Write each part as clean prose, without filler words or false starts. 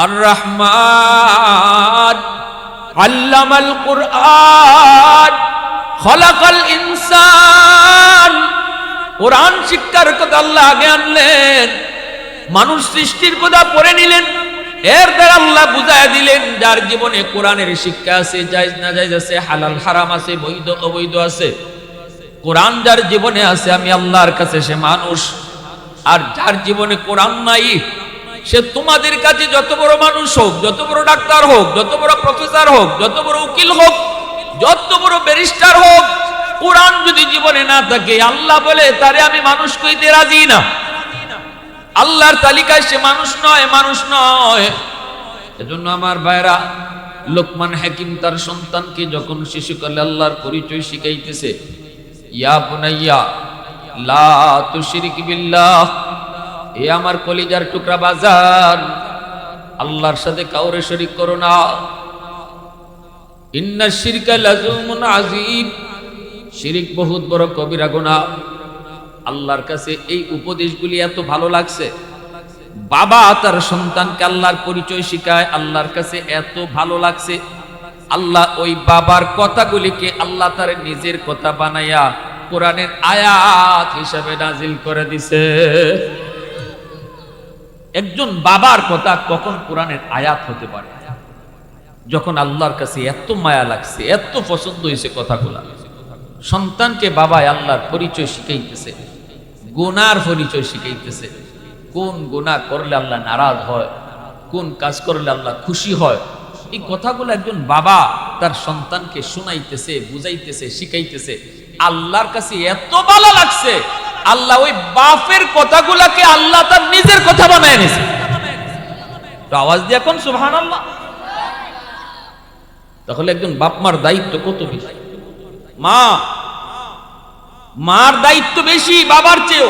আর রহমান আল্লামাল কুরআন খলাকাল ইনসান। কোরআন শিক্ষার কথা আল্লাহ আগে আনলেন, মানুষ সৃষ্টির কথা পড়ে নিলেন, এর দ্বারা আল্লাহ বুঝায় দিলেন যার জীবনে কোরআনের শিক্ষা আছে, জায়েজ না জায়েজ আছে, হালাল হারাম আছে, বৈধ অবৈধ আছে, কোরআন যার জীবনে আছে আমি আল্লাহর কাছে সে মানুষ। আর যার জীবনে কোরআন নাই সে তোমাদের কাছে যত বড় মানুষ হোক, যত বড় ডাক্তার হোক, যত বড় প্রফেসর হোক, যত বড় উকিল হোক, যত বড় ব্যারিস্টার হোক, কোরআন যদি জীবনে না থাকে আল্লাহ বলে তারে আমি মানুষ কইতে রাজি না। আল্লাহর তালিকায় সে মানুষ নয়, মানুষ নয়। এজন্য আমার ভাইরা, লোকমান হাকিম তার সন্তানকে যখন শিশুকালে আল্লাহর পরিচয় শিখাইতেছে, ইয়া বুনাইয়া লা তুশরিক বিল্লাহ, এ আমার কলিজার টুকরা বাজার, আল্লাহর সাথে কাউরে শরীক করো না। ইন্না শিরকা লাযুমুন আযীম, শিরিক বহুত বড় কবিরা গুনাহ। আল্লাহর কাছে এই উপদেশগুলি এত ভালো লাগছে, বাবা তার সন্তানকে আল্লাহর পরিচয় শিখায়, আল্লাহর কাছে এত ভালো লাগছে, আল্লাহ ওই বাবার কথাগুলিকে আল্লাহ তার নিজের কথা বানাইয়া কোরআনের আয়াত হিসাবে নাজিল করে দিছে। একজন বাবার কথা কখন কোরআনের আয়াত হতে পারে? যখন আল্লাহর কাছে এত মায়া লাগছে, এত পছন্দ হয়েছে কথাগুলা। সন্তানকে বাবাই আল্লাহর পরিচয় শিখাইতেছে, গুনার পরিচয় শিখাইতেছে, কোন গুনাহ করলে আল্লাহ নারাজ হয়, কোন কাজ করলে আল্লাহ খুশি হয়। এই কথাগুলো একজন বাবা তার সন্তানকে শোনাইতেছে, বুঝাইতেছে, শিখাইতেছে। আল্লাহর কাছে এত ভালো লাগছে, আল্লাহ ওই বাপের কথাগুলাকে আল্লাহ তার নিজের কথা বানায় নিয়েছে। আওয়াজ দিয়ে এখন সুবহানাল্লাহ। তাহলে একজন বাপ মার দায়িত্ব কত বেশি। মার দায়িত্ব বেশি বাবার চেয়েও,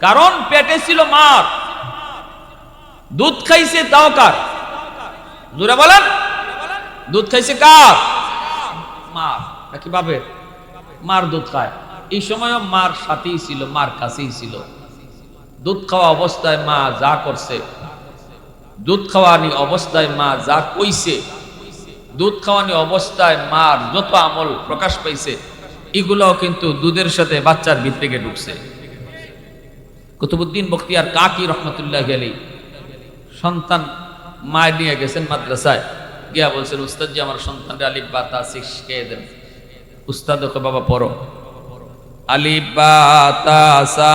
কারণ পেটে ছিল মার, দুধ খাইছে তাও কার? জোরে বলেন, দুধ খাইছে কার? মার নাকি বাপের? মার দুধ খায়। এই সময়ও মার সাথেই ছিল, মার কাছেই ছিল। দুধ খাওয়া অবস্থায় মা যা করছে, দুধ খাওয়ানি অবস্থায় মা যা কইছে, দুধ খাওয়ানি অবস্থায় মার যত আমল প্রকাশ পাইছে, এগুলোও কিন্তু দুধের সাথে বাচ্চার ভিতরে ঢুকছে। কুতুবউদ্দিন বখতিয়ার কাকি রহমতুল্লাহ আলাইহি সন্তান মায় নিয়ে গেছেন মাদ্রাসায়, গিয়া বলছেন, উস্তাদ জি আমার সন্তানকে আলিফ বা তা শিখিয়ে দেন। উস্তাদ ওকে, বাবা পড়ো আলিফ বা তা সা।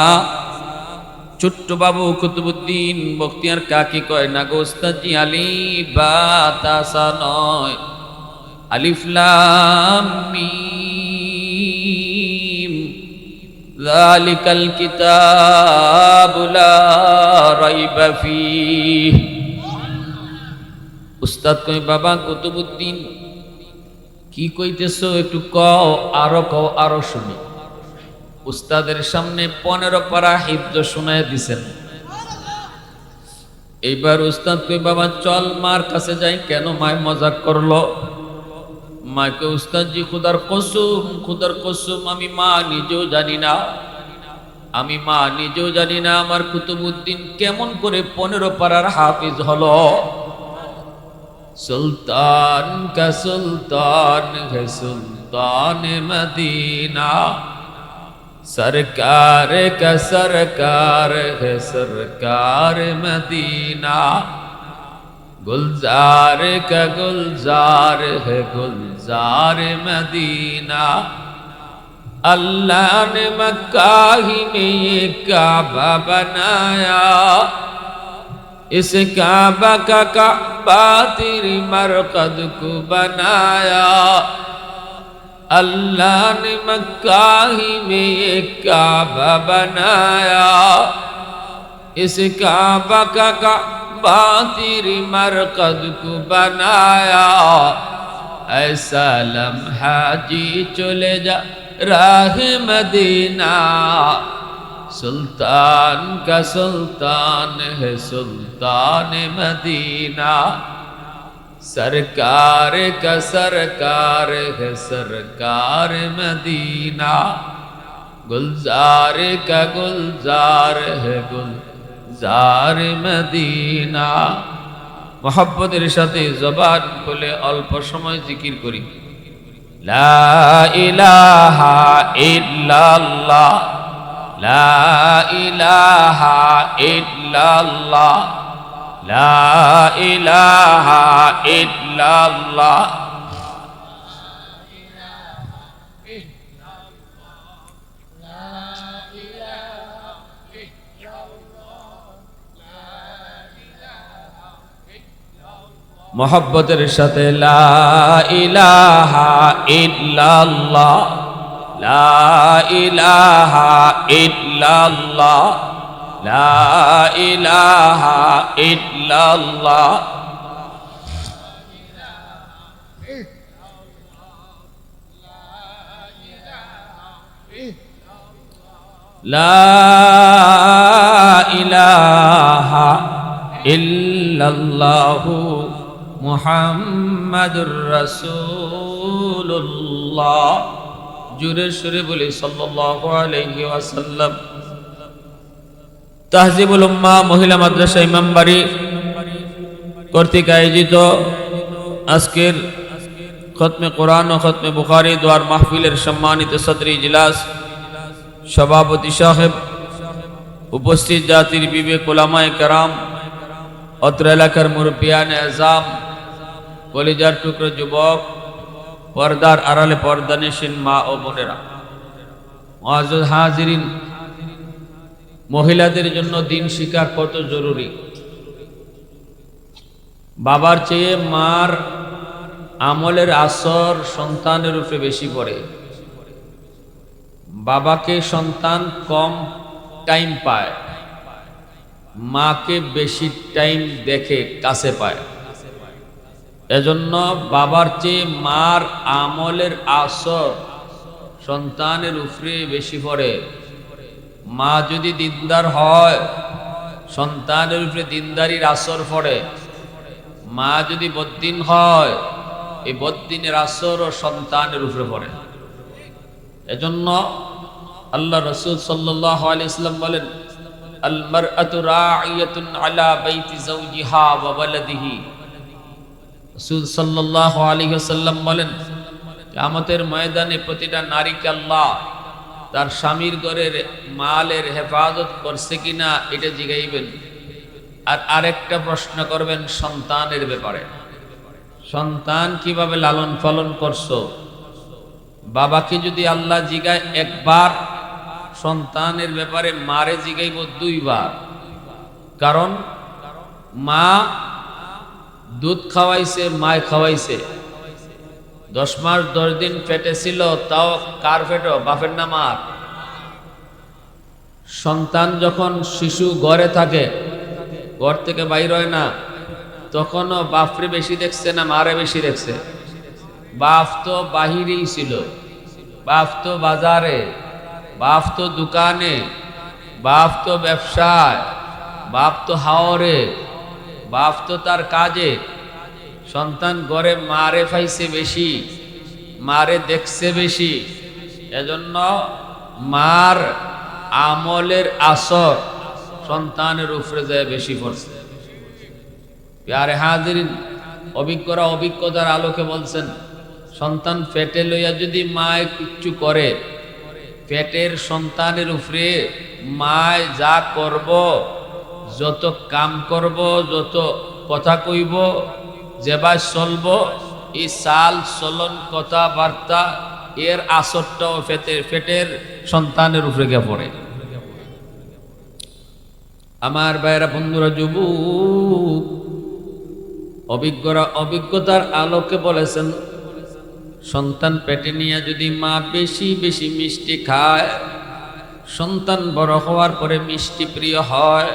ছোট্ট বাবু কুতুবউদ্দিন বখতিয়ার কাকি কয়, না গো উস্তাদ জি, আলিফ বা তা সা নয়, আলিফ লাম মিম, যালিকাল কিতাবু লা রাইবা ফীহ। উস্তাদ কয়, বাবা কুতুবউদ্দিন কি কইতেছো একটু কও, আরো কও, আরো শুনি। উস্তাদের সামনে 15 পারা হিফজ শোনায় দিছেন। এইবার উস্তাদ কই, বাবা চল মার কাছে যাই। কেন? মায় মজাক করলো। মাকে, উস্তাদ জি খুদার কসম, খুদার কসম আমি মা নিজেও জানি না, আমি মা নিজেও জানি না আমার কুতুবউদ্দিন কেমন করে 15 পারার হাফিজ হলো। সুলতান কা সুলতান হে সুলতান মদিনা, सरकार का सरकार है सरकार मदीना, गुलजार का गुलजार है गुलजार मदीना। अल्लाह ने मक्का ही में ये काबा बनाया, इस काबा का काबा तेरी मरकद को बनाया। अल्लाह ने मक्का ही में एक काबा बनाया, इस काबा का काबा तेरी मरकद को बनाया। ऐसा लम्हा जी चले जा राह मदीना, सुल्तान का सुल्तान है सुल्तान मदीना, सरकार का सरकार है सरकार मदीना, गुलजार का गुलजार है गुलजार मदीना। মোহাব্বতের সাথে জবান খুলে অল্প সময় জিকির করি। লা ইলাহা ইল্লাল্লাহ, লা ইলাহা ইল্লাল্লাহ, লা ইলাহা ইল্লাল্লাহ। মোহাব্বতের সাথে লা ইলাহা ইল্লাল্লাহ, লা ইলাহা ইল্লাল্লাহ, লা ইলাহা ইল্লাল্লাহ। লা ইলাহা ইল্লাল্লাহু মুহাম্মাদুর রাসূলুল্লাহ। জোরে সুরে বলি সাল্লাল্লাহু আলাইহি ওয়াসাল্লাম। তাহজিবুল উম্মাহ মহিলা মাদ্রাসা ইমামবাড়ি কর্তৃক আয়োজিত আজকের খতমে কোরআন ও খতমে বুখারী দোয়ার মাহফিলের সম্মানিত সদর ইজলাস সভাপতি সাহেব, উপস্থিত জাতির বিবেক উলামায়ে কেরাম, অত্র এলাকার মুরব্বিয়ানে আযম, কলিজার টুকরো যুবক, পর্দার আড়ালে পর্দানিশীন মা ও বোনেরা, মুআজ্জাজ হাজিরিন, মহিলাদের জন্য দিন শিক্ষা কত জরুরি। বাবার চেয়ে মার আমলের আসর সন্তানের উপরে বেশি পড়ে। বাবাকে সন্তান কম টাইম পায়, মাকে বেশি টাইম দেখে কাছে পায়। এজন্য বাবার চেয়ে মার আমলের আসর সন্তানের উপরে বেশি পড়ে। মা যদি দিনদার হয়, সন্তানের উপরে দিনদারির আসর পড়ে। মা যদি বদ্দিন হয়, এই বদ্দিনের আসর ও সন্তানের উপরে পড়ে। এজন্য আল্লাহ রাসূল সাল্লাল্লাহু আলাইহি ওয়াসাল্লাম বলেন, আল মারআতু রাঈয়াতুন আলা বাইতি যাওজিহা ওয়া ওয়ালাদিহি। রাসূল সাল্লাল্লাহু আলাইহি ওয়াসাল্লাম বলেন, কিয়ামতের ময়দানে প্রতিটা নারীকে আল্লাহ তার স্বামীর ঘরের মালের হেফাজত করছে কিনা এটা জিগাইবেন। আর আরেকটা প্রশ্ন করবেন সন্তানের ব্যাপারে, সন্তান কিভাবে লালন পালন করছো। বাবাকে যদি আল্লাহ জিগায় একবার, সন্তানের ব্যাপারে মারে জিগাইব দুইবার। কারণ মা দুধ খাওয়াইছে, মায় খাওয়াইছে। 10 মাস 10 দিন পেটে ছিল, তাও কার পেটে? বাপের না মার? সন্তান যখন শিশু ঘরে থাকে, ঘর থেকে বাইর হয় না, তখনও বাপরে বেশি দেখছে না মারে বেশি দেখছে? বাপ তো বাহিরেই ছিল, বাপ তো বাজারে, বাপ তো দোকানে, বাপ তো ব্যবসায়, বাপ তো হাওরে, বাপ তো তার কাজে। সন্তান ঘরে মারে পাইছে বেশি, মারে দেখছে বেশি। এজন্য মার আমলের আসর সন্তানের উপরে যায় বেশি পড়ছে। প্যারে হাজিরিন, অভিজ্ঞরা অভিজ্ঞতার আলোকে বলছেন, সন্তান পেটে লইয়া যদি মায় কিচ্ছু করে, পেটের সন্তানের উপরে মায় যা করব, যত কাম করব, যত কথা কইব, যেভাবে চলব, এই চাল চলন কথাবার্তা এর আসরটাও পেটের সন্তানের উপরে গিয়ে পড়ে। আমার ভাইরা, বন্ধুরা, যুবক, অভিজ্ঞরা অভিজ্ঞতার আলোকে বলেছেন, সন্তান পেটে নিয়ে যদি মা বেশি বেশি মিষ্টি খায়, সন্তান বড় হওয়ার পরে মিষ্টি প্রিয় হয়।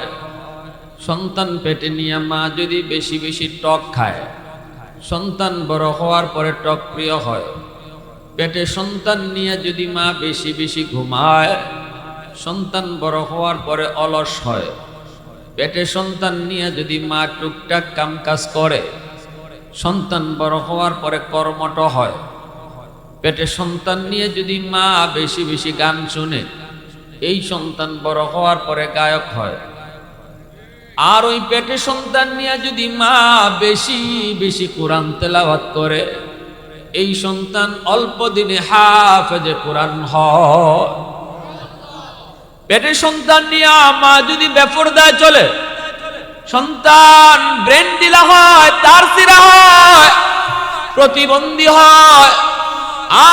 সন্তান পেটে নিয়ে মা যদি বেশি বেশি টক খায়, সন্তান বড় হওয়ার পরে টক প্রিয় হয়। পেটে সন্তান নিয়ে যদি মা বেশি বেশি ঘুমায়, সন্তান বড় হওয়ার পরে অলস হয়। পেটে সন্তান নিয়ে যদি মা টুকটাক কাম কাজ করে, সন্তান বড় হওয়ার পরে কর্মঠ হয়। পেটে সন্তান নিয়ে যদি মা বেশি বেশি গান শুনে, এই সন্তান বড় হওয়ার পরে গায়ক হয়। আর ওই পেটে সন্তান নিয়ে যদি মা বেশি বেশি কোরআন তেলাওয়াত করে, এই সন্তান অল্প দিনে হাফেজে কোরআন হয়। পেটে সন্তান নিয়ে মা যদি বেপরদায় চলে, সন্তান ব্রেন ঢিলা হয়, তার সিরা হয়, প্রতিবন্ধী হয়।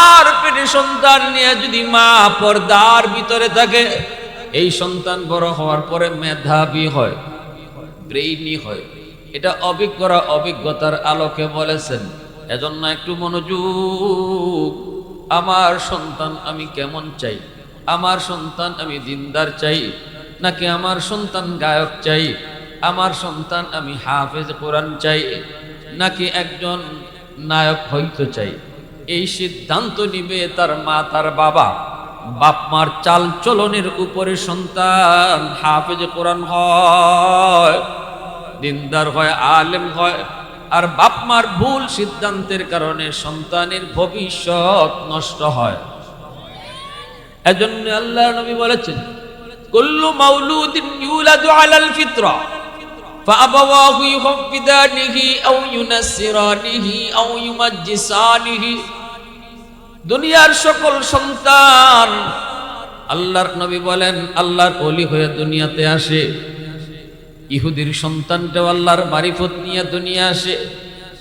আর পেটে সন্তান নিয়ে যদি মা পর্দার ভিতরে থাকে, এই সন্তান বড় হওয়ার পরে মেধাবী হয়, ব্রেইনি হয়। এটা অভিজ্ঞরা অভিজ্ঞতার আলোকে বলেছেন। এজন্য একটু মনোযোগ। আমার সন্তান আমি কেমন চাই? আমার সন্তান আমি দিনদার চাই, নাকি আমার সন্তান গায়ক চাই? আমার সন্তান আমি হাফেজ কোরআন চাই, নাকি একজন নায়ক হইতে চাই? এই সিদ্ধান্ত নিবে তার মা, তার বাবা। বাপ মার চাল চলনের উপরে সন্তান হাফেজ কোরআন হয়, দিনদার হয়, আলেম হয়। আর বাপ মার ভুল সিদ্ধান্তের কারণে সন্তানের ভবিষ্যৎ নষ্ট হয়। এজন্য আল্লাহর নবী বলেছেন, কুল্লু মাউলুদিন ইউলাদু আলাল ফিতরা ফাআবাওয়াহু ইউহাফিদানিহি আও ইউনাসসিরানিহি আও ইউমাজ্জিসানিহি। দুনিয়ার সকল সন্তান, আল্লাহর নবী বলেন, আল্লাহর ওলি হয়ে দুনিয়াতে আসে। ইহুদির সন্তানটাও আল্লাহর মারিফত নিয়ে দুনিয়া আসে,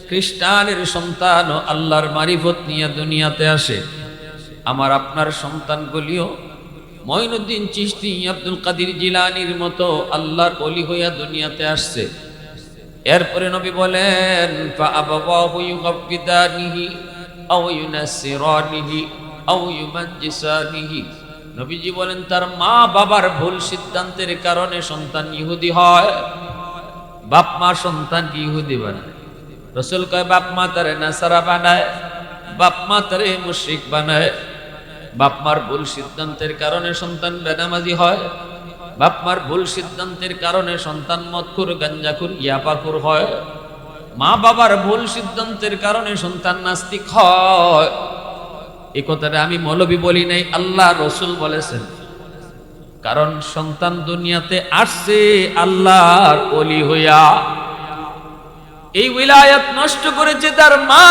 খ্রিস্টানের সন্তানও আল্লাহর মারিফত নিয়ে দুনিয়াতে আসে। আমার আপনার সন্তানগুলিও মঈনুদ্দিন চিশতি, আব্দুল কাদের জিলানীর মতো আল্লাহর ওলি হইয়া দুনিয়াতে আসছে। এরপরে নবী বলেন, ফাআবাওয়াহু ইউহাফিদানিহি আও ইউনাসসিরানিহি আও ইউমাজ্জিসানিহি। নবীজি বলেন, তার মা বাবার ভুল সিদ্ধান্তের কারণে সন্তান ইহুদি হয়। বাপ মা সন্তানকে ইহুদি বানায়। রাসূল কয়, বাপ মা তারে নাসারা বানায়, বাপ মা তারে মুশরিক বানায়। বাপ মার ভুল সিদ্ধান্তের কারণে সন্তান বেনামাজি হয়। বাপ মার ভুল সিদ্ধান্তের কারণে সন্তান মদখোর, গাঞ্জাখোর, ইয়াপাখোর হয়। মা বাবার ভুল সিদ্ধান্তের কারণে সন্তান নাস্তিক হয়। এই কথাটা আমি মৌলবী বলি নাই, আল্লাহ রসুল বলেছেন। কারণ সন্তান দুনিয়াতে আসছে আল্লাহর ওলি হইয়া। এই উলায়াত নষ্ট করেছে তার মা,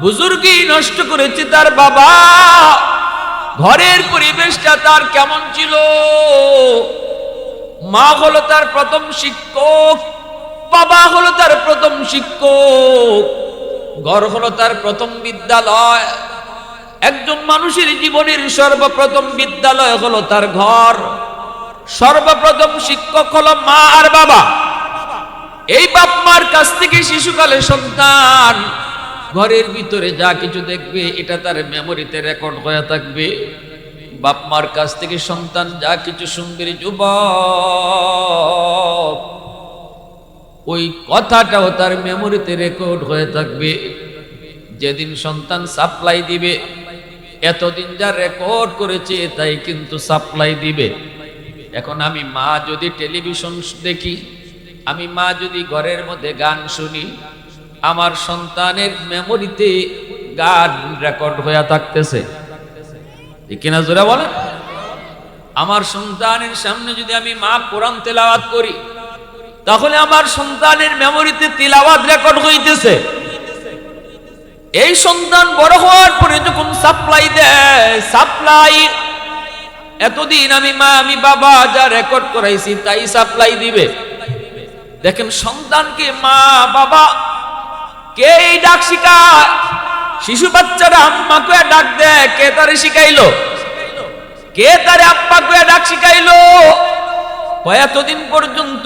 বুজুর্গি নষ্ট করেছে তার বাবা। ঘরের পরিবেশটা তার কেমন ছিল? মা হলো তার প্রথম শিক্ষক, বাবা হলো তার প্রথম শিক্ষক, ঘর হলো তার প্রথম বিদ্যালয়। একজন মানুষের জীবনের সর্বপ্রথম বিদ্যালয় হলো তার ঘর, সর্বপ্রথম শিক্ষক হলো মা আর বাবা। এই বাপ মার কাছ থেকে শিশুকালে সন্তান ঘরের ভিতরে যা কিছু দেখবে, এটা তার মেমোরিতে রেকর্ড হয়ে থাকবে। বাপ মার কাছ থেকে সন্তান যা কিছু শুনবে, যুবক, ওই কথাটাও তার মেমোরিতে রেকর্ড হয়ে থাকবে। যেদিন সন্তান সাপ্লাই দিবে, এতদিন যা রেকর্ড করেছে তাই কিন্তু সাপ্লাই দিবে। এখন আমি মা যদি টেলিভিশন দেখি, আমি মা যদি ঘরের মধ্যে গান শুনি, আমার সন্তানের মেমোরিতে গান রেকর্ড হয়ে থাকতেছে, কিনা জোরে বলেন? আমার সন্তানের সামনে যদি আমি মা কোরআন তেলাওয়াত করি, তাহলে আমার সন্তানের মেমোরিতে তিলাওয়াত রেকর্ড হইতেছে। এই সন্তান বড় হওয়ার পরে যখন সাপ্লাই দেয়, সাপ্লাই এতদিন আমি মা আমি বাবা যা রেকর্ড করাইছি তাই সাপ্লাই দিবে। দেখেন, সন্তানকে মা বাবা কে এই ডাক শিখায়? শিশু বাচ্চারা আম্মা কয়ে ডাক দেয়, কে তারে শিখাইলো? কে তারে আব্বা কয়ে ডাক শিখাইলো? এতদিন পর্যন্ত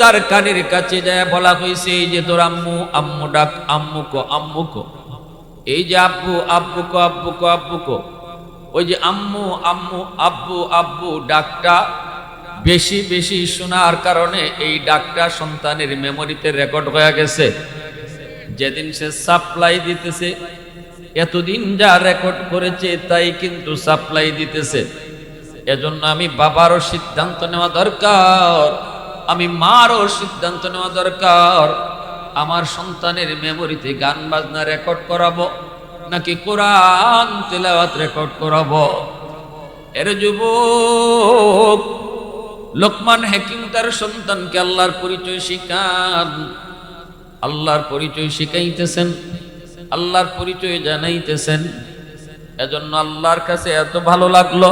তার কানের কাছে যায় বলা হয়েছে, এই যে তোর আম্মু, আম্মু ডাক, আম্মু কো, আম্মু কো। এই যে আব্বু, আব্বু কো, আব্বু কো, আব্বু কো। ওই যে আম্মু, আম্মু, আব্বু, আব্বু ডাকটা বেশি বেশি শোনার কারণে এই ডাকটা সন্তানের মেমোরিতে রেকর্ড হয়ে গেছে। যেদিন সে সাপ্লাই দিতেছে, এতদিন যা রেকর্ড করেছে তাই কিন্তু সাপ্লাই দিতেছে। এজন্য আমি বাবারও সিদ্ধান্ত নেওয়া দরকার, আমি মারও সিদ্ধান্ত নেওয়া দরকার। আমার সন্তানের মেমোরিতে গান বাজনা রেকর্ড করাবো নাকি কোরআন তেলাওয়াত রেকর্ড করাবো? এর যুবক, লোকমান হাকিম তার সন্তানকে আল্লাহর পরিচয় শিখান, আল্লাহর পরিচয় শিখাইতেছেন, আল্লাহর পরিচয় জানাইতেছেন। এজন্য আল্লাহর কাছে এত ভালো লাগলো,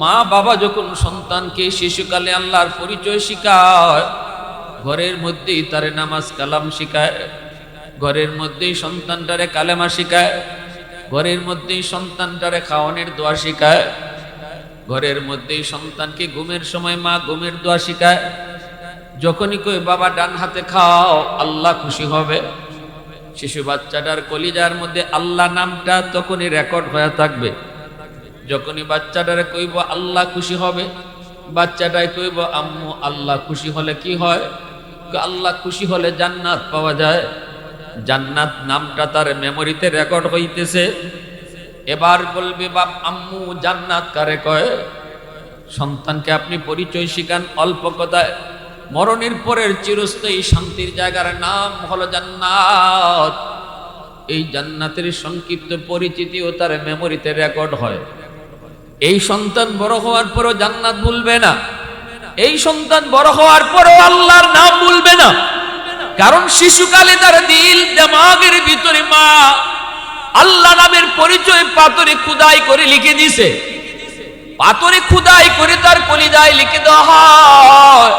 মা বাবা যখন সন্তানকে শিশুকালে আল্লাহর পরিচয় শিখায়, ঘরের মধ্যেই তারে নামাজ কালাম শিখায়, ঘরের মধ্যেই সন্তানটারে কালেমা শিখায়, ঘরের মধ্যেই সন্তানটারে খাওয়ানোর দোয়া শিখায়, ঘরের মধ্যেই সন্তানকে ঘুমের সময় মা ঘুমের দোয়া শিখায়। যখনই কই বাবা ডান হাতে খাও, আল্লাহ খুশি হবে। শিশু বাচ্চাটার কলিজার মধ্যে আল্লাহ নামটা তখনই রেকর্ড হয়ে থাকবে। যখনই বাচ্চাটারে কইব আল্লাহ খুশি হবে, বাচ্চাটাই কইব আম্মু আল্লাহ খুশি হলে কি হয়? আল্লাহ খুশি হলে জান্নাত পাওয়া যায়। জান্নাত নামটা তার মেমোরিতে রেকর্ড হইতেছে। এবার বলবে বাপ আম্মু জান্নাত কারে কয়? সন্তানকে আপনি পরিচয় শিখান অল্প কথায়, মরণের পরের চিরস্থায়ী শান্তির জায়গার নাম হলো জান্নাত। এই জান্নাতের সংক্ষিপ্ত পরিচিতিও তার মেমোরিতে রেকর্ড হয়। এই সন্তান বড় হওয়ার পরও জান্নাত ভুলবে না, এই সন্তান বড় হওয়ার পরও আল্লাহর নাম ভুলবে না। কারণ শিশুকালে তার দিল দিমাগের ভিতরে মা আল্লাহ নামের পরিচয় পাথরে খুদাই করে লিখে দিছে। পাথরে খুদাই করে তার কলিজায় লিখে দেওয়া হয়।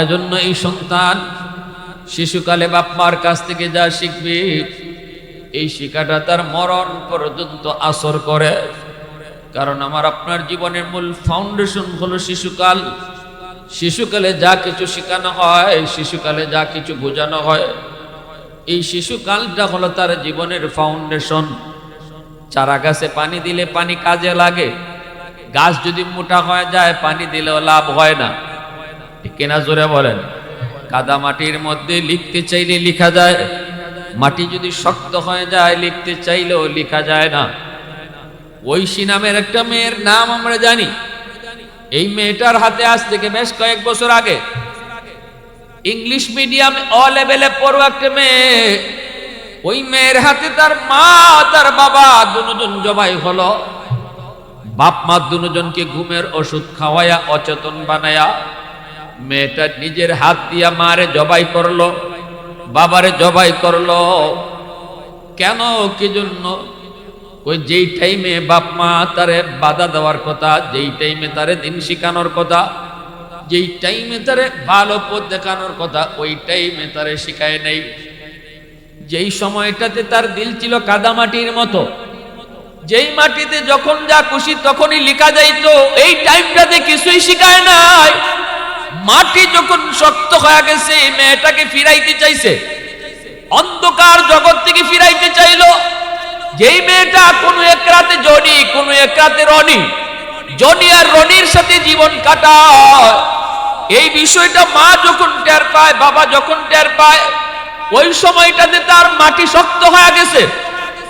এজন্য এই সন্তান শিশুকালে বাপ মার কাছ থেকে যা শিখবে, এই শিক্ষাটা তার মরণ পর্যন্ত আসর করে। কারণ আমার আপনার জীবনের মূল ফাউন্ডেশন হলো শিশুকাল। শিশুকালে যা কিছু শেখানো হয়, শিশুকালে যা কিছু বোঝানো হয়, এই শিশুকালটা হলো তার জীবনের ফাউন্ডেশন। চারা গাছে পানি দিলে পানি কাজে লাগে, গাছ যদি মোটা হয়ে যায় পানি দিলেও লাভ হয় না, কেনা জোরে বলেন। কাদা মাটির মধ্যে লিখতে চাইলে লেখা যায়, মাটি যদি শক্ত হয়ে যায় লিখতে চাইলেও লেখা যায় না। ঐশী নামের একটা মেয়ের নাম আমরা জানি। এই মেয়েটার হাতে আজ থেকে বেশ কয়েক বছর আগে ইংলিশ মিডিয়াম অ লেভেলে পড়ো একটা মেয়ে, ওই মেয়ের হাতে তার মা তার বাবা দুজন জবাই হলো। বাপ মা দুজনকে ঘুমের ওষুধ খাওয়ায়া অচেতন বানায়া মেয়েটা নিজের হাত দিয়া মারে জবাই করলো, বাবারে জবাই করলো। কেন কি জন্য? ওই যেই টাইমে বাপ মা তারে বাধা দেওয়ার কথা, যেই টাইমে তারে দিন শিখানোর কথা, যেই টাইমে তারে ভালো পথ দেখানোর কথা, ওই টাইমে তারে শিখায় নাই। যেই সময়টাতে তার দিল ছিল কাদামাটির মতো, যেই মাটিতে যখন যা খুশি তখনই লিখা যাইতো, এই টাইমটাতে কিছুই শিখায় নাই। মাটি যখন শক্ত হয়ে গেছে, মেয়েটাকে ফিরাইতে চাইছে, অন্ধকার জগৎ থেকে ফিরাইতে চাইলো। যেই মেয়েটা কোনো এক রাতে জনি, কোনো এক রাতে রনি, জনি আর রনির সাথে জীবন কাটায়, এই বিষয়টা মা যখন টের পায়, বাবা যখন টের পায়, ওই সময়টাতে তার মাটি শক্ত হয়ে গেছে।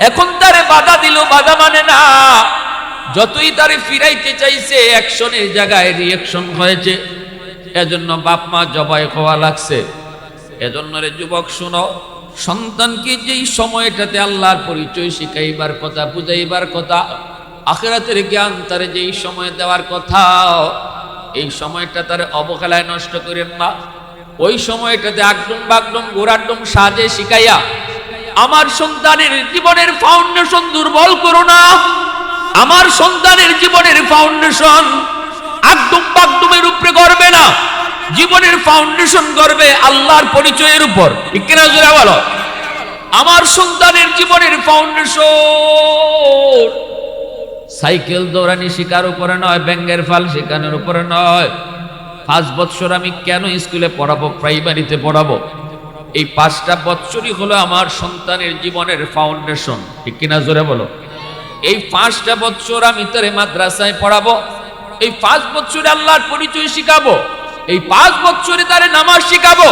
এখন তারে বাধা দিল, বাধা মানে না। যতই তারে ফিরাইতে চাইছে, অ্যাকশনের জায়গায় রিঅ্যাকশন হয়েছে। এজন্য বাপ মা জবাই হওয়া লাগছে। এজন্য রে যুবক শুনো, সন্তানকে যেই সময়টাতে আল্লাহর পরিচয় শিখাইবার কথা, বুঝাইবার কথা, আখিরাতের জ্ঞান তারে যেই সময় দেওয়ার কথা, এই সময়টা তারে অবহেলায় নষ্ট করেন না। ওই সময়টাতে আগডুম বাগডুম গোড়াডুম সাজে শিখাইয়া আমার সন্তানের জীবনের ফাউন্ডেশন দুর্বল করো না। আমার সন্তানের জীবনের ফাউন্ডেশন আগডুম বাগডুমের উপরে গড়বে না, জীবনের ফাউন্ডেশন গড়বে আল্লাহর পরিচয়ের উপর। ঠিক কিনা জোরে বলো? আমার সন্তানের জীবনের ফাউন্ডেশন সাইকেল দৌড়ানি শিকার উপরে নয়, ব্যাঙ্গের ফাল শেখানোর উপরে নয়। 5 বছর আমি কেন স্কুলে পড়াবো, প্রাইমারিতে পড়াবো? এই 5টা বছরই হলো আমার সন্তানের জীবনের ফাউন্ডেশন। ঠিক কিনা জোরে বলো? এই 5টা বছর আমি তারে মাদ্রাসায় পড়াবো, এই 5 বছরে আল্লাহর পরিচয় শিখাবো, এই 5 বছরে তারে নামাজ শিখাবো,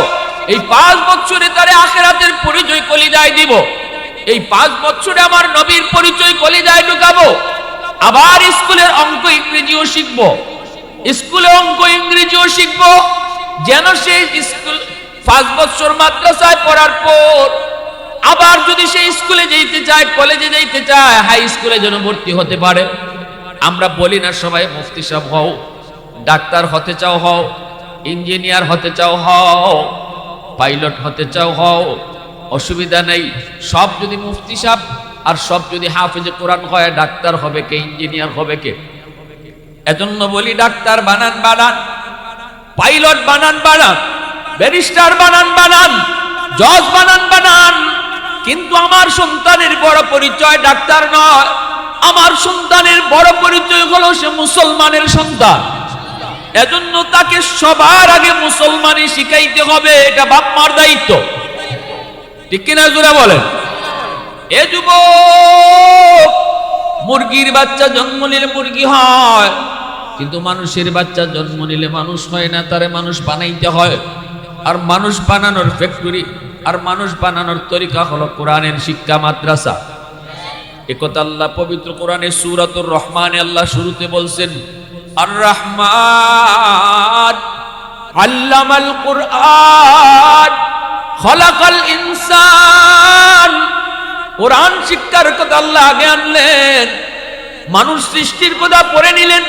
এই 5 বছরে তারে আখিরাতের পরিচয় কলিজায় দিব, এই 5 বছরে আমার নবীর পরিচয় কলিজায় ঢুকাবো। আবার স্কুলের অঙ্ক ইংরেজিও শিখবো, স্কুলে অঙ্ক ইংরেজিও শিখবো, যেন সে স্কুল 5 বছর মাদ্রাসায় পড়ার পর আবার যদি সে স্কুলে যেতে চায়, কলেজে যেতে চায়, হাই স্কুলে যেন ভর্তি হতে পারে। আমরা বলি না সবাই মুফতি সাহেব হও, ডাক্তার হতে চাও হও, ইঞ্জিনিয়ার হতে চাও হও, পাইলট হতে চাও হও, অসুবিধা নেই। সব যদি মুফতি সাহেব আর সব যদি হাফেজে কোরআন হয়, ডাক্তার হবে কে, ইঞ্জিনিয়ার হবে কে? এজন্য বলি ডাক্তার বানান বানান, পাইলট বানান বানান, ব্যারিস্টার বানান বানান, জজ বানান বানান, কিন্তু আমার সন্তানের বড় পরিচয় ডাক্তার নয়। আমার সন্তানের বড় পরিচয় হলো সে মুসলমানের সন্তান। এজন্য তাকে সবার আগে মুসলমানি শিখাইতে হবে, এটা বাপ মার দায়িত্ব। ঠিক কিনা জোরে বলেন? এ যুবক, মুরগির বাচ্চা জন্ম নিলে মুরগি হয়, কিন্তু মানুষের বাচ্চা জন্ম নিলে মানুষ হয় না, তারে মানুষ বানাইতে হয়। আর মানুষ বানানোর ফ্যাক্টরি আর মানুষ বানানোর তরিকা হলো কোরআনের শিক্ষা মাদ্রাসা। একথা আল্লাহ পবিত্র কোরআনে সূরাতুর রহমানে আল্লাহ শুরুতে বলছেন, আর রহমান আল্লামাল কুরআন খলাকাল ইনসান। কোরআন শিক্ষার কথা আল্লাহ আগে আনলেন, মানুষ সৃষ্টির কথা পড়ে নিলেন,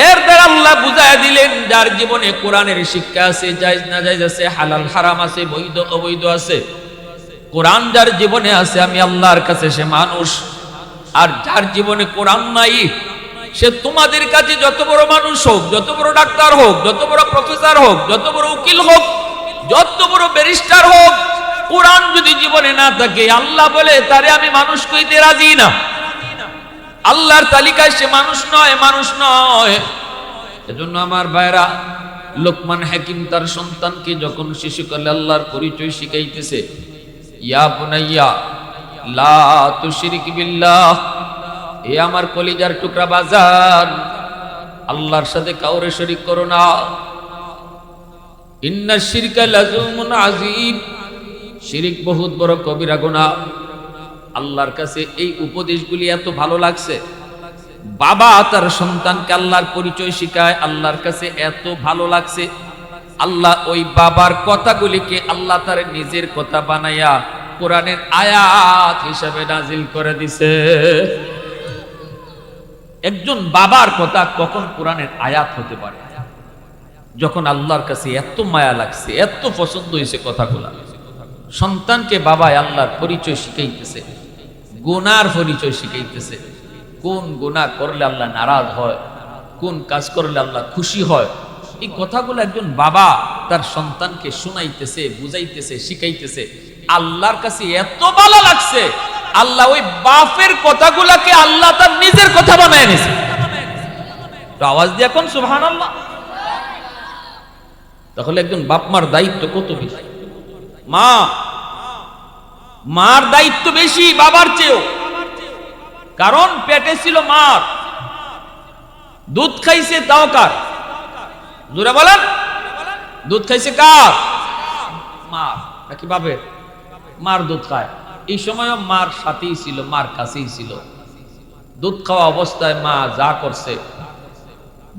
এর দ্বারা আল্লাহ বুঝায় দিলেন যার জীবনে কোরআনের শিক্ষা আছে, জায়েজ না জায়েজ আছে, হালাল হারাম আছে, বৈধ অবৈধ আছে, কোরআন যার জীবনে আছে আমি আল্লাহর কাছে সে মানুষ। আর যার জীবনে কোরআন নাই সে তোমাদের কাছে যত বড় মানুষ হোক, যত বড় ডাক্তার হোক, যত বড় প্রফেসর হোক, যত বড় উকিল হোক, যত বড় ব্যারিস্টার হোক, কোরআন যদি জীবনে না থাকে আল্লাহ বলে তারে আমি মানুষ কইতে রাজি না। আল্লাহর তালিকায় সে মানুষ নয়, মানুষ নয়। এজন্য আমার ভাইরা, লোকমান হাকিম তার সন্তানকে যখন শিশুকালে আল্লাহর পরিচয় শিখাইতেছে, ইয়া বুনাইয়া লা তুশরিক বিল্লাহ, এ আমার কলিজার টুকরা বাজান, আল্লাহর সাথে কাউরে শরীক করো না। ইন্নাশ শিরকা লাযুমুন আযীম, শিরিক বহুত বড় কবিরা গুনাহ। আল্লাহর কাছে এই উপদেশগুলি এত ভালো লাগছে, বাবা তার সন্তানকে আল্লাহর পরিচয় শিখায়, আল্লাহর কাছে এত ভালো লাগছে। আল্লাহ ওই বাবার কথাগুলিকে আল্লাহ তার নিজের কথা বানাইয়া কোরআনের আয়াত হিসাবে নাজিল করে দিছে। একজন বাবার কথা কখন কোরআনের আয়াত হতে পারে? যখন আল্লাহর কাছে এত মায়া লাগছে, এত পছন্দ হয়েছে কথাগুলা। সন্তানকে বাবাই আল্লাহর পরিচয় শিখাইতেছে, গুনার পরিচয় শিখাইতেছে, কোন গুনাহ করলে আল্লাহ নারাজ হয়, কোন কাজ করলে আল্লাহ খুশি হয়। এই কথাগুলো একজন বাবা তার সন্তানকে শোনাইতেছে, বুঝাইতেছে, শিখাইতেছে। আল্লাহর কাছে এত ভালো লাগছে, আল্লাহ ওই বাপের কথাগুলাকে আল্লাহ তার নিজের কথা বানায় নিয়েছে। তো আওয়াজ দিয়ে এখন সুবহানাল্লাহ। তাহলে একজন বাপ মার দায়িত্ব কত বেশি। মার দায়িত্ব বেশি বাবার চেয়েও, কারণ পেটে ছিল মার, দুধ খাইছে তাও কার? জোরে বলেন, দুধ খাইছে কার? মার নাকি বাপের? মার দুধ খায়। এই সময়ও মার সাথেই ছিল, মার কাছেই ছিল। দুধ খাওয়া অবস্থায় মা যা করছে,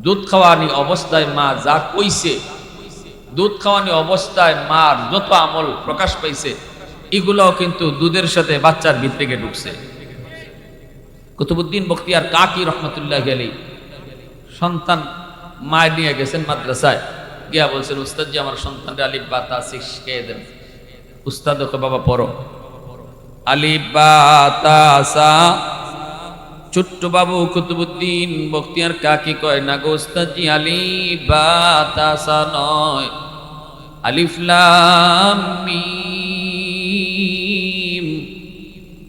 দুধ খাওয়ানি অবস্থায় মা যা কইছে, দুধ খাওয়ানি অবস্থায় মার যত আমল প্রকাশ পাইছে, এগুলোও কিন্তু দুধের সাথে বাচ্চার ভিতরে ঢুকছে। কুতুবউদ্দিন বখতিয়ার কাকি রহমতুল্লাহ আলাইহি সন্তান মায়ের নিয়ে গেছেন মাদ্রাসায়, গিয়া বলছেন, উস্তাদজি আমার সন্তানকে আলিফ বা তা শিখিয়ে দেন। উস্তাদ ওকে, বাবা পড়ো আলিফ বা তা সা। ছোট্ট বাবু কুতুবউদ্দিন বখতিয়ার কাকি কয়, না গো উস্তাদজি, আলিফ বা তা সা নয়, আলিফ লাম মিম,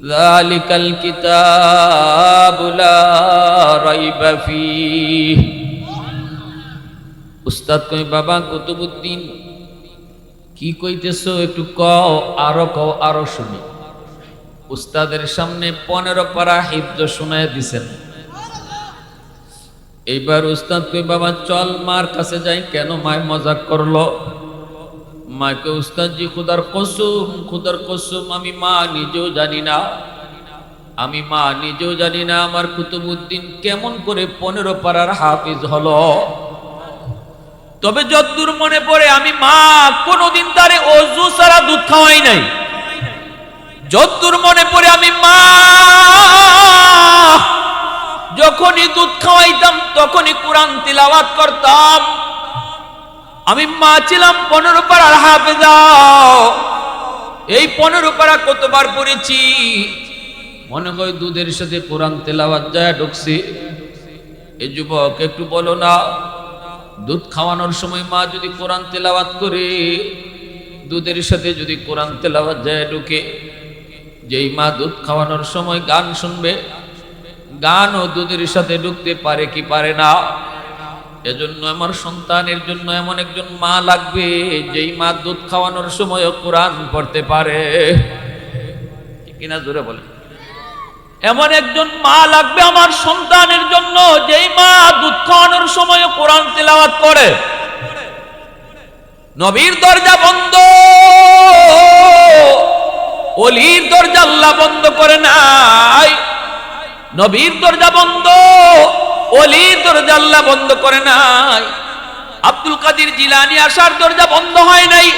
যালিকাল কিতাবু লা রাইবা ফীহ। উস্তাদ কয়, বাবা কুতুবউদ্দিন কি কইতেছো একটু কও, আরো কও, আরো শুনি। উস্তাদের সামনে 15 পারা হিফজ শোনায় দিছেন। এইবার উস্তাদ কয়, বাবা চল মার কাছে যাই। কেন? মায় মজাক করলো। মাকে, উস্তাদজি খুদার কসম, খুদার কসম আমি মা নিজেও জানি না, আমি মা নিজেও জানি না আমার কুতুবউদ্দিন কেমন করে 15 পারার হাফিজ হলো। তবে যতদূর মনে পড়ে আমি মা কোনোদিন তারে ওযু ছাড়া দুধ খাওয়াই নাই। যতদূর মনে পড়ে আমি মা যখনই দুধ খাওয়াইতাম তখনই কোরআন তিলাওয়াত করতাম। আমি মা ছিলাম 15 পারার হাফেজা। এই 15 পারা কতবার পড়েছি, মনে হয় দুধের সাথে কোরআন তেলাওয়াত যায় ঢুকছি। এই যুবক একটু বলো না, দুধ খাওয়ানোর সময় মা যদি কোরআন তেলাওয়াত করে, দুধের সাথে যদি কোরআন তেলাওয়াত যায় ঢুকে, যেই মা দুধ খাওয়ানোর সময় গান শুনবে, গানও দুধের সাথে ঢুকতে পারে কি পারে না? এজন্য আমার সন্তানের জন্য এমন একজন মা লাগবে, যেই মা দুধ খাওয়ানোর সময় কোরআন পড়তে পারে। কিনা জোরে বলে, এমন একজন মা লাগবে আমার সন্তানের জন্য, যেই মা দুধ খাওয়ানোর সময় কোরআন তেলাওয়াত করে। নবীর দরজা বন্ধ, ওলির দরজা আল্লাহ বন্ধ করে নাই। নবীর দরজা বন্ধ, ওলির দরজা আল্লাহ বন্ধ করে নাই। আব্দুল কাদের জিলানী আসার দরজা বন্ধ হয় নাই,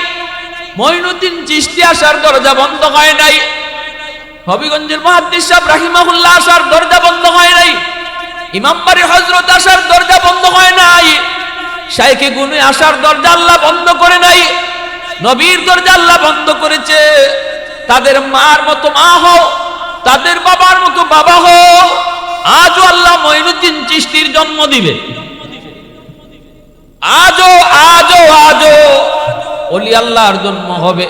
মঈনুদ্দিন চিশতি আসার দরজা বন্ধ হয় নাই, হবিগঞ্জের মুহাদ্দিস সাহেব রাহিমাহুল্লাহ আসার দরজা বন্ধ হয় নাই, ইমাম বাড়ি হযরত আসার দরজা বন্ধ হয় নাই, শাইখে গুনি আসার দরজা আল্লাহ বন্ধ করে নাই। নবীর দরজা আল্লাহ বন্ধ করেছে। তাদের মার মতো মা হও, তাদের বাবার মতো বাবা হও। আজও আল্লাহ মঈনুদ্দিন চিশতির জন্ম দিবে, আজও আজও আজও ওলি আল্লাহর জন্ম হবে।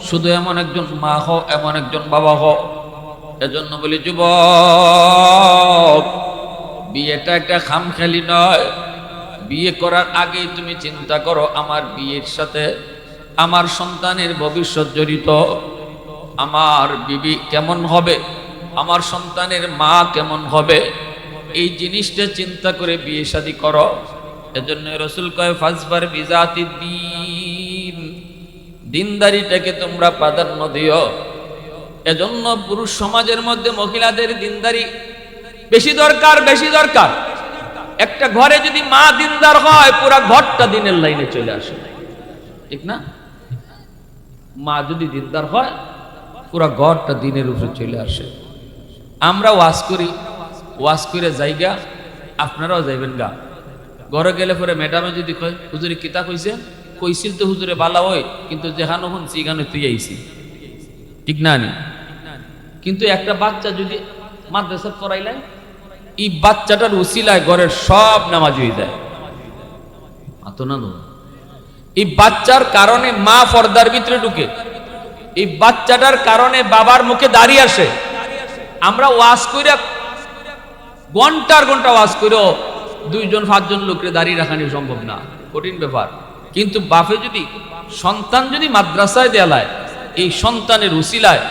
শুধু এমন একজন মা হও, এমন একজন বাবা হও। এজন্য বলি যুবক, বিয়েটা একটা খামখেয়ালি নয়। বিয়ে করার আগেই তুমি চিন্তা করো, আমার বিয়ের সাথে আমার সন্তানের ভবিষ্যৎ জড়িত। আমার বিবি কেমন হবে, আমার সন্তানের মা কেমন হবে, এই জিনিসটা চিন্তা করে বিয়ে শাদী করো। এজন্য রাসূল কয় ফাজবার বিজাতিদ দ্বীন, দিনদারিটাকে তোমরা প্রাধান্য দিও। এজন্য পুরুষ সমাজের মধ্যে মহিলাদের দিনদারি বেশি দরকার, বেশি দরকার। একটা ঘরে যদি মা দিনদার হয়, পুরা ঘরটা দিনের লাইনে চলে আসে, ঠিক না? মা যদি দিনদার হয়, পুরা ঘরটা দিনের উপরে চলে আসে। আমরা ওয়াজ করি, ওয়াজ করে যাইগা, আপনারাও যাইবেন গা। ঘরে গেলে পরে ম্যাডামে যদি কয় হুজুরে কিতা কইছে, কইছিল তো হুজুরে বালা হয়, কিন্তু যেখানে শুনছি এখানে তুই আইছি, ঠিক না নি? কিন্তু একটা বাচ্চা যদি মাদ্রাসা পড়াইলাই, এই বাচ্চাটার উসিলায় ঘরের সব নামাজ হয়ে যায়। এই বাচ্চার কারণে মা পর্দার ভিতরে ঢুকে, এই বাচ্চাটার কারণে বাবার মুখে দাঁড়িয়ে আসে। আমরা ওয়াজ কইরা ঘন্টার ঘন্টা ওয়াজ কইরো 2-5 জন লোকরে দাঁড়িয়ে রাখানি সম্ভব না, কঠিন ব্যাপার। কিন্তু বাপে যদি সন্তান যদি মাদ্রাসায় দেয়ালায়, এই সন্তানের উসিলায়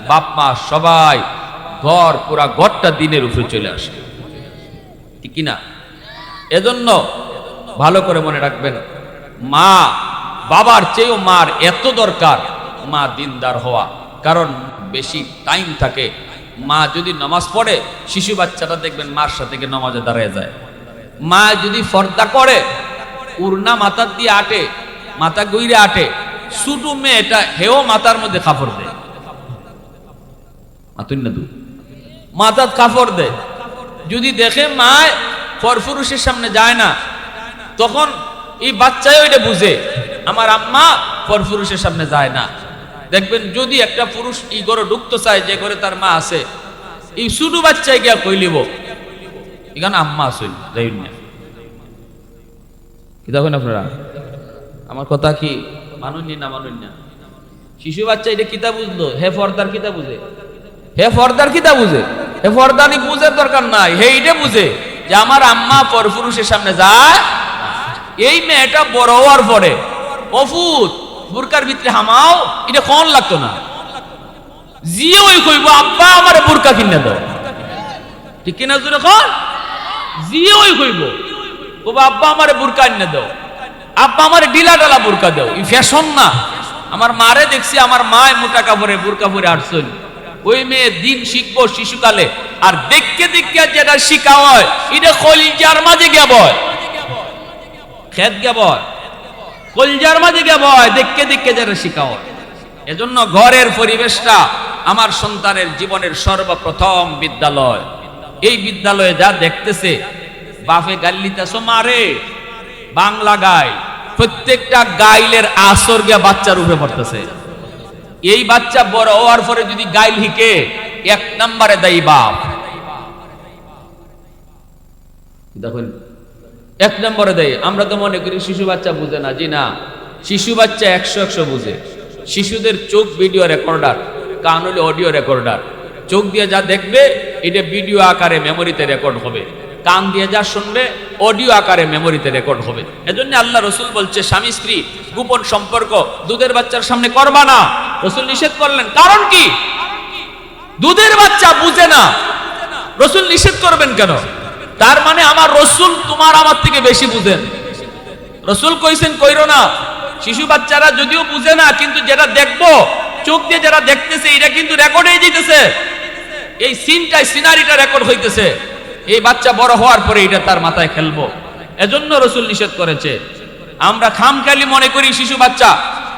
বাপ মা সবাই ঘর, পুরা ঘরটা দিনের উপরে চলে আসে, ঠিক কিনা? এজন্য ভালো করে মনে রাখবেন, মা বাবার চেয়েও মার এত দরকার মা দিনদার হওয়া। কারণ বেশি টাইম থাকে। মা যদি নামাজ পড়ে, শিশু বাচ্চাটা দেখবেন মার সাথে নামাজে দাঁড়ায় যায়। মা যদি ফর্দা করে, উড়না মাথার দিয়ে আটে, মাথা গইরে আটে, ছোট মেয়েটা হেও মাথার মধ্যে কাপড় দেয়, মাথার কাপড় দেয়। যদি দেখে মা পরপুরুষের সামনে যায় না, তখন এই বাচ্চাই ওইটা বুঝে আমার আম্মা পরপুরুষের সামনে যায় না। দেখবেন যদি একটা পুরুষ এই ঘরে ঢুকতে চায়, যে ঘরে তার মা আছে, এই ছোট বাচ্চায় গিয়া কইলিব এখানে আম্মা আসল, যাই না। কি দেখেন আপনারা, আমার কথা কি মানুষ না মানুষ না? শিশু বাচ্চা এটা কিতা বুঝলো? হে ফর্দার কিতা বুঝে, হে ফর্দার কিতা বুঝে, হে ফর্দানি বুঝার দরকার নাই, হে এটা বুঝে যে আমার আম্মা পরপুরুষের সামনে যায়। এই মেয়েটা বড় হওয়ার পরে অফুত বুরকার ভিতরে হামাও, এটা কোন লাগতো না। জিও ওই কইব আব্বা আমার বুরকা কিনে দাও, ঠিক কিনা? জোরে কোন জিও ওই কইব ও আব্বা আমার বুরকা কিনে দাও, আব্বা আমার ডিলা ডালা বুরকা দাও। এই ফ্যাশন না। আমার মারে দেখছি, আমার মায় মোটা কাপড়ে বুরকা পরে আসছেন। ওই মেয়ে দিন শিখবো শিশুকালে, আর দেখকে দেখকে যেটা শিখা হয় এটা কলিজার মাঝে গে বয়, খেত গে বয়, কলিজার মাঝে গে বয়, দেখকে দেখকে যেটা শিখা হয়। এজন্য ঘরের পরিবেশটা আমার সন্তানের জীবনের সর্বপ্রথম বিদ্যালয়। এই বিদ্যালয়ে যা দেখতেছে, বাপে গাল্লিতেছো মারে, বাংলা গাইল, প্রত্যেকটা গাইলের আসর গিয়া বাচ্চার উপরে পড়তেছে। এই বাচ্চা বড় হওয়ার পরে যদি গাইল হিকে, 1 নম্বরে দায়ী বাপ। দেখুন, 1 নম্বরে দেয়। আমরা তো মনে করি শিশু বাচ্চা বুঝে না। জি না, শিশু বাচ্চা 100 বুঝে। শিশুদের চোখ ভিডিও রেকর্ডার, কান হলো অডিও রেকর্ডার। চোখ দিয়ে যা দেখবে এটা ভিডিও আকারে মেমোরিতে রেকর্ড হবে, কান দিয়ে যা শুনবে অডিও আকারে মেমোরিতে রেকর্ড হবে। এজন্য আল্লাহ রসুল বলছে, স্বামী স্ত্রী গোপন সম্পর্ক দুধের বাচ্চার সামনে করবা না। রসুল নিষেধ করলেন, কারণ কি? দুধের বাচ্চা বুঝে না, রসুল নিষেধ করবেন কেন? তার মানে আমার রসুল তোমার আমার থেকে বেশি বুঝেন। রসুল কইছেন কইরো না। শিশু বাচ্চারা যদিও বুঝে না, কিন্তু যেটা দেখবো চোখ দিয়ে যারা দেখতেছে এটা কিন্তু রেকর্ড হয়ে যেতেছে। এই সিনারিটা রেকর্ড হইতেছে। এই বাচ্চা বড় হওয়ার পরে এটা তার মাথায় খেলবো। এজন্য রসুল নিষেধ করেছে। আমরা খামখেয়ালি মনে করি শিশু বাচ্চা,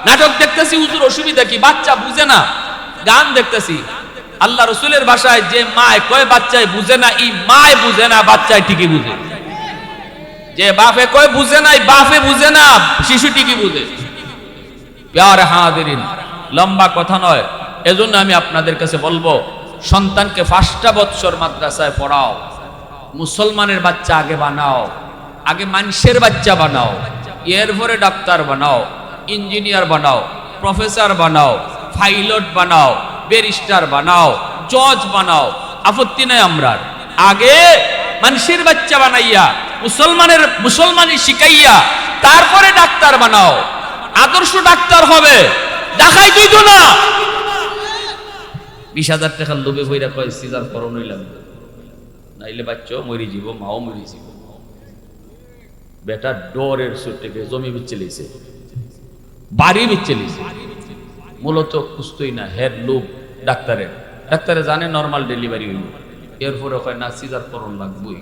নাটক দেখতেছি, হুজুর অসুবিধা কি? বাচ্চা বুঝে না। গান দেখতেছি, আল্লাহ রসুলের ভাষায় যে মায় কয় বাচ্চায় বুঝে না, এই মায় বুঝে না, বাচ্চায় ঠিকই বুঝে। যে বাপে কয় বুঝে নাই, বাপে বুঝে না, শিশু ঠিকই বুঝে। প্যারে হাজিরিন, লম্বা কথা নয়। এজন্য আমি আপনাদের কাছে বলবো, সন্তানকে 5টা বৎসর মাদ্রাসায় পড়াও। মুসলমানের বাচ্চা আগে বানাও, আগে মানুষের বাচ্চা বানাও, এরপরে ডাক্তার বানাও, ইঞ্জিনিয়ার বানাও, প্রফেসর বানাও, পাইলট বানাও, ব্যারিস্টার বানাও, জজ বানাও, আপত্তি নাই আমরা। আগে মানুষের বাচ্চা বানাইয়া মুসলমানি শিখাইয়া তারপরে ডাক্তার বানাও। আদর্শ ডাক্তার হবে, দেখাই তুই তো না। 20,000 টাকার লোভে বইরা কয় সিজার করণই লাগবে, নাইলে বাচ্চা মরি যাব, মাও মরি যাব। বেটা ডরের সুটকে জমি বিচ্ছে লিছে, বাড়ি বিচ্ছে লিছে, মূলত কুস্তই না, হেড লোভ ডাক্তারে জানে নরমাল ডেলিভারি হইল, এরপরে কয় না সিজার করণ লাগবই।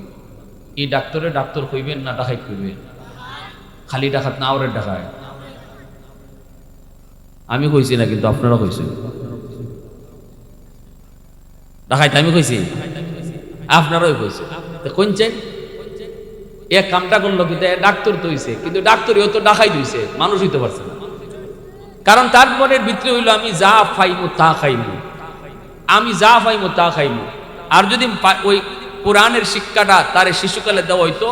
এই ডাক্তার কইবেন না ডাকাই কইবেন? খালি ডাকাত না, ওরে ডাকায়। আমি কইছি না, কিন্তু আপনারা কইছেন ডাকাইতে। আমি কইছি, আপনারাই কইছে। কোন চাই এক কামটা করলো, কিন্তু ডাক্তার তো হইছে, কিন্তু ডাক্তারও তো ডাকাই দিয়েছে, মানুষ হইতে পারছে না। কারণ তার মনের ভিতরে হইলো আমি যা পাইমু তা খাইমু, আমি যা পাইমু তা খাইমু। আর যদি ওই কোরআনের শিক্ষাটা তার শিশুকালে দেওয়া হইতো,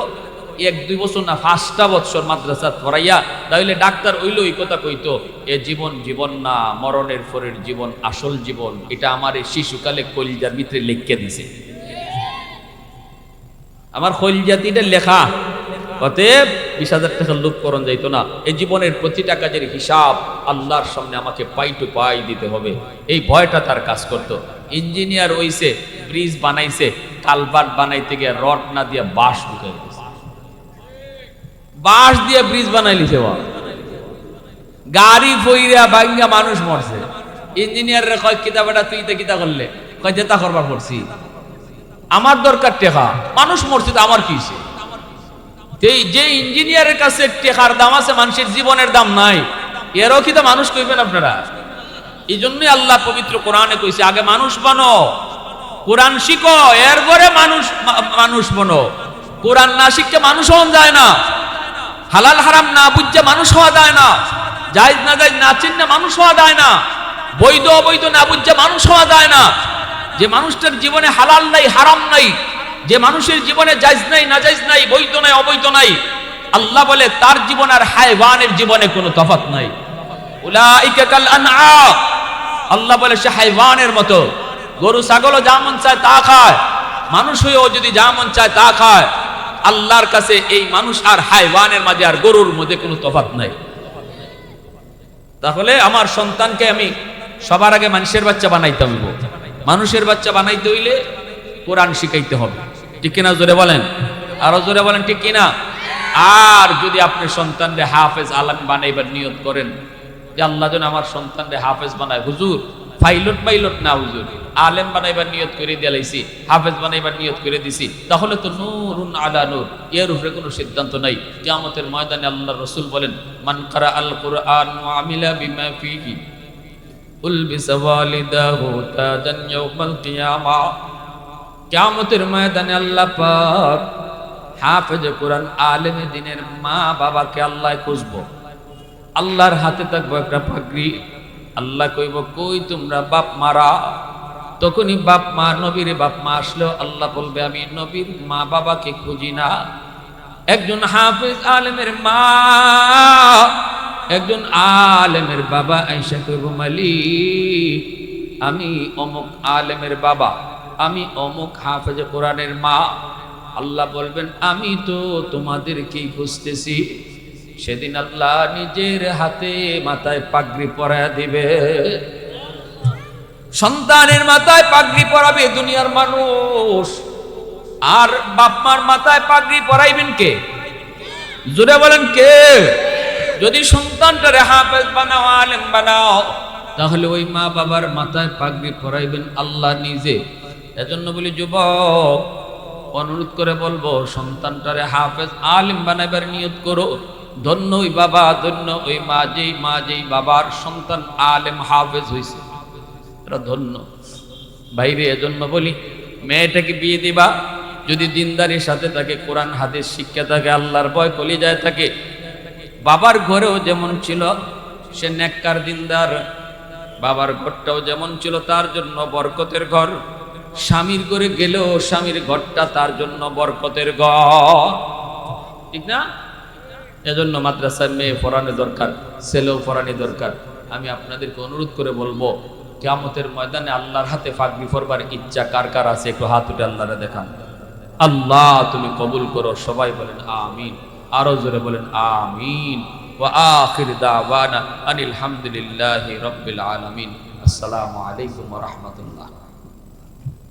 1-2 বছর না 5টা বৎসর মাদ্রাসা পড়াইয়া, তাহলে ডাক্তার হইলো এই কথা কইতো, এ জীবন না, মরণের পরের জীবন আসল জীবন। এটা আমার এই শিশুকালে কলিজার ভিতরে লিখে দিছে, আমার কলিজাতিটা লেখা। অতএব 20,000 টাকার লোভ করণ যাইতো না। এই জীবনের প্রতিটা কাজের হিসাব আল্লাহর সামনে আমাকে পাই টু পাই দিতে হবে, এই ভয়টা তার কাজ করত। ইঞ্জিনিয়ার হইছে, ব্রিজ বানাইছে, কালভার্ট বানাইতে গিয়ে রড না দিয়ে বাঁশ ঢুকে গেছে, বাঁশ দিয়ে ব্রিজ বানাই লিছে। গাড়ি ফইরা ভাঙ্গা মানুষ মরছে। ইঞ্জিনিয়াররা কয় কিতাবটা তুই তো কিতা করলে? কয় যেটা করবার করছি, আমার দরকার টেকা, মানুষ মরছে তো আমার কি? যে ইঞ্জিনিয়ারের কাছে টেকার দাম আছে, মানুষের জীবনের দাম নাই, এরও কি তো মানুষ কইবেন আপনারা? এই জন্যই আল্লাহ পবিত্র কোরআনে কইছে, আগে মানুষ বানো, কোরআন শিখো, এরপরে মানুষ বনো। কোরআন না শিখতে মানুষ হওয়া যায় না, হালাল হারাম না বুঝতে মানুষ হওয়া যায় না, জায়েজ না জায়েজ না চিন্তা মানুষ হওয়া যায় না, বৈধ অবৈধ না বুঝতে মানুষ হওয়া যায় না। যে মানুষটার জীবনে হালাল নাই হারাম নাই, যে মানুষের জীবনে জায়েজ নাই না জায়েজ নাই, বৈধ নাই অবৈধ নাই, আল্লাহ বলে তার জীবন আর হায়ওয়ানের জীবনে কোনো তফাৎ নাই। উলাইকা কাল আনআম, আল্লাহ বলে সে হায়ওয়ানের মতো। গরু ছাগলও যা মন চায় তা খায়, মানুষ হয়েও যদি যা মন চায় তা খায়। আল্লাহর কাছে এই মানুষ আর হায়ওয়ানের মাঝে আর গরুর মধ্যে কোনো তফাৎ নাই। তাহলে আমার সন্তানকে আমি সবার আগে মানুষের বাচ্চা বানাইতে হইব। মানুষের বাচ্চা বানাইতে হইলে কোরআন শিখাইতে হবে, ঠিক কিনা? জোরে বলেন, আরো জোরে বলেন, ঠিক কিনা? আর যদি আপনি সন্তানরে হাফেজ আলেম বানাইবার নিয়ত করেন, যে আল্লাহ যেন আমার সন্তানরে হাফেজ বানায়, হুজুর পাইলট না, হুজুর আলেম বানাইবার নিয়ত করে দিলাইছি, হাফেজ বানাইবার নিয়ত করে দিছি, তাহলে তো নূরুন আলা নূর, এর উপরে কোনো সিদ্ধান্ত নাই। কিয়ামতের ময়দানে আল্লাহর রাসূল বলেন, মান কারা আল কুরআন ওয়া আমিলা বিমা ফিহি উলবিসা ওয়ালিদাহু তাজান ইয়াউমাল কিয়ামা। কিয়ামতের ময়দানে আল্লাহ পাক হাফেজে কোরআন আলেমে দ্বীনের মা বাবাকে আল্লাহ খুঁজবো। আল্লাহর হাতে থাকবো একটা পাগড়ি। আল্লাহ কইব, কই তোমরা বাপ মারা? তখনই বাপ মা, নবীর বাপ মা আসলো, আল্লাহ বলবে, আমি নবীর মা বাবাকে খুঁজি না। একজন হাফেজ আলেমের মা, একজন আলেমের বাবা আইসা কইব, মালিক আমি অমুক আলেমের বাবা, আমি অমুক হাফেজে কোরআনের মা। আল্লাহ বলবেন, আমি তো তোমাদেরকেই খুঁজতেছি। সেদিন আল্লাহ নিজের হাতে মাথায় পাগড়ি পরায়া দিবে। সন্তানের মাথায় পাগড়ি পরাবে দুনিয়ার মানুষ, আর বাপ মার মাথায় পাগড়ি পরাইবেন কে? জোরে বলেন কে? যদি সন্তানটারে হাফেজ বানাও, আলেম বানাও, তাহলে ওই মা বাবার মাথায় পাগড়ি পরাইবেন আল্লাহ নিজে। এজন্য বলি, যুবক অনুরোধ করে বলবো, সন্তানটারে হাফেজ আলেম বানাইবার নিয়ত করো। ধন্য ওই বাবা, ধন্য ওই মা, যেই বাবার সন্তান আলেম হাফেজ হইছে, এরা ধন্য। বাইরে এজন্য বলি, মেয়েটাকে বিয়ে দিবা যদি দিনদারির সাথে থাকে, কোরআন হাদিস শিক্ষা থাকে, আল্লাহর ভয় কলিজায় থাকে, বাবার ঘরেও যেমন ছিল সে নেককার দিনদার, বাবার ঘরটাও যেমন ছিল তার জন্য বরকতের ঘর, স্বামীর ঘরে গেলেও স্বামীর ঘরটা তার জন্য বরকতের ঘর, ঠিক না? এজন্য মাদ্রাসায় মেয়ে পড়ানো দরকার, ছেলেও পড়ানো দরকার। আমি আপনাদেরকে অনুরোধ করে বলবো, কিয়ামতের ময়দানে আল্লাহর হাতে পাগড়ি পরবার ইচ্ছা কার কার আছে? একটু হাত উঠে আল্লাহরে দেখান। আল্লাহ তুমি কবুল করো। সবাই বলেন আমিন। আরো জোরে বলেন আমিন। ওয়া আখির দাওয়ানা আনিল হামদুলিল্লাহি রাব্বিল আলামিন। আসসালামু আলাইকুম ওয়া রাহমাতুল্লাহ।